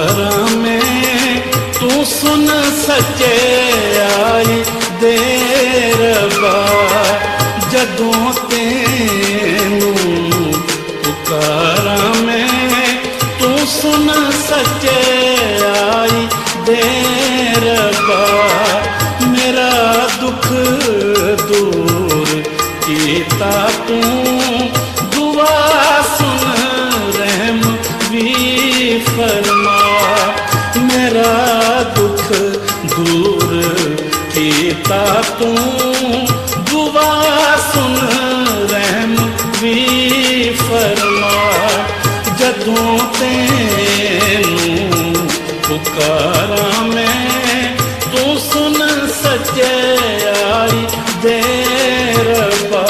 पुकारा मैं तू सुन सच्चे आई दे रब्बा जदों तेनू पुकारा मैं तू सुन सच्चे आई दे रब्बा मेरा दुख दूर कीता तू दुआ सुन रहम भी फरमा मेरा दुख दूर कीता तू दुआ सुन रहम भी फरमा जदों तेनू पुकारा मैं तू सुन सच्चे आई दे रब्बा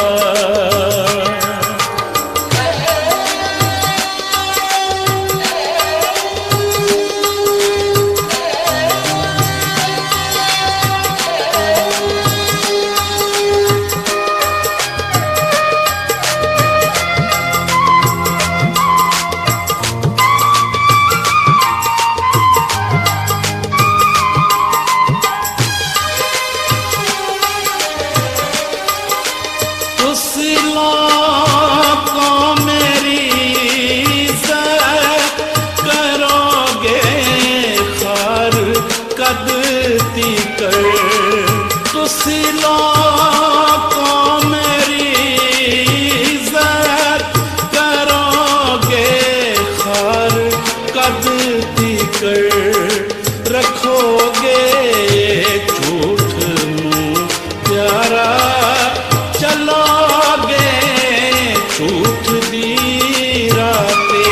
रखोगे झूठ नू प्यारा चलोगे झूठ दी राते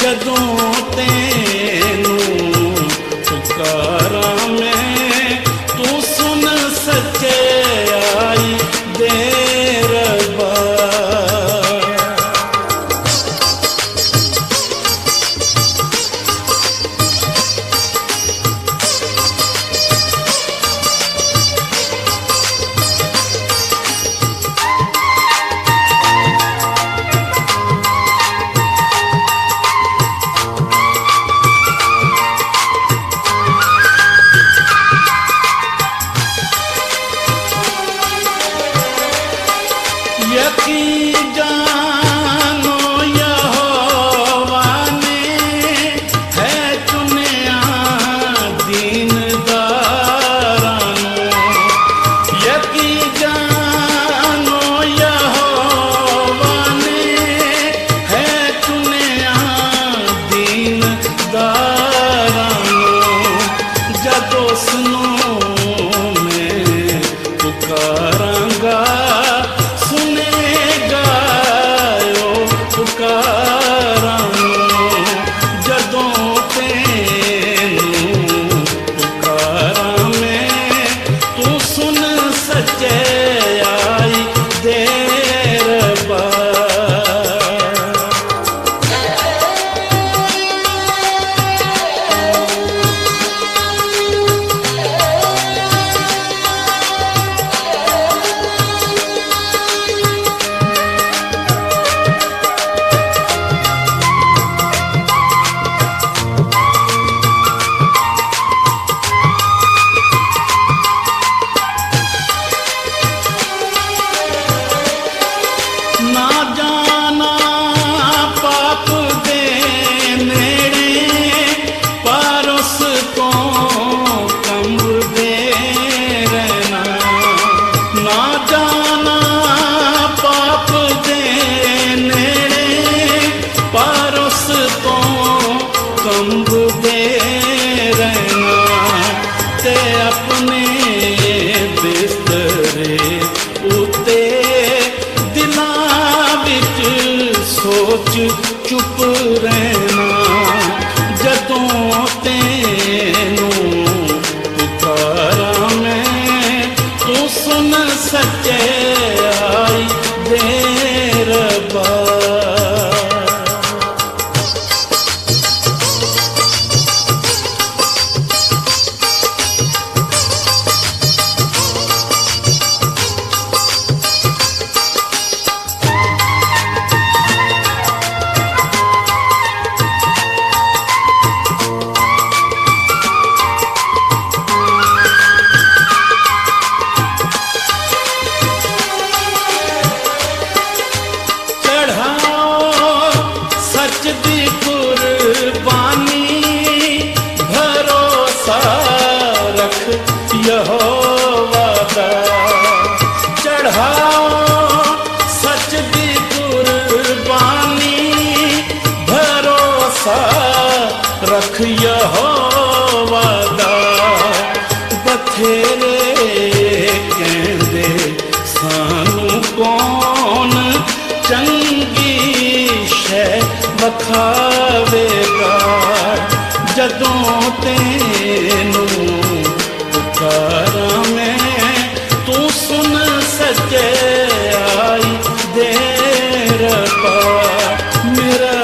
जदों तेनू पुकारा मैं तू सुन सच्चे आई दे रब्बा यकीन जानो यहोवा ने है चुनिया दीनदारां यकीन जानो यहोवा ने है चुनिया दीनदारां जदों सुनो मैं पुकारांगा पुकारा जदों तेनू पुकारा मैं तू सुन सच्चे आई दे रब्बा ना जाना पाप दे नेड़े पर उस तो कंब दे रहना ना जाना पाप दे नेड़े पर उस तो कंब दे रहना ते अपने बिस्तरे उते सोच चुप रहना जदों तेनू पुकारा मैं तू सुन सच्चे आई दे रब्बा ਯਹੋਵਾ ਦਾ। ਬਥੇਰੇ ਕਹਿੰਦੇ ਸਾਨੂੰ ਕੌਣ ਚੰਗੀ ਸ਼ੈ ਵਿਖਾਵੇਗਾ, ਜਦੋਂ ਤੈਨੂੰ ਪੁਕਾਰਾਂ ਮੈਂ ਤੂੰ ਸੁਣ ਸੱਚਾਈ ਦੇ ਰੱਬਾ। ਮੇਰਾ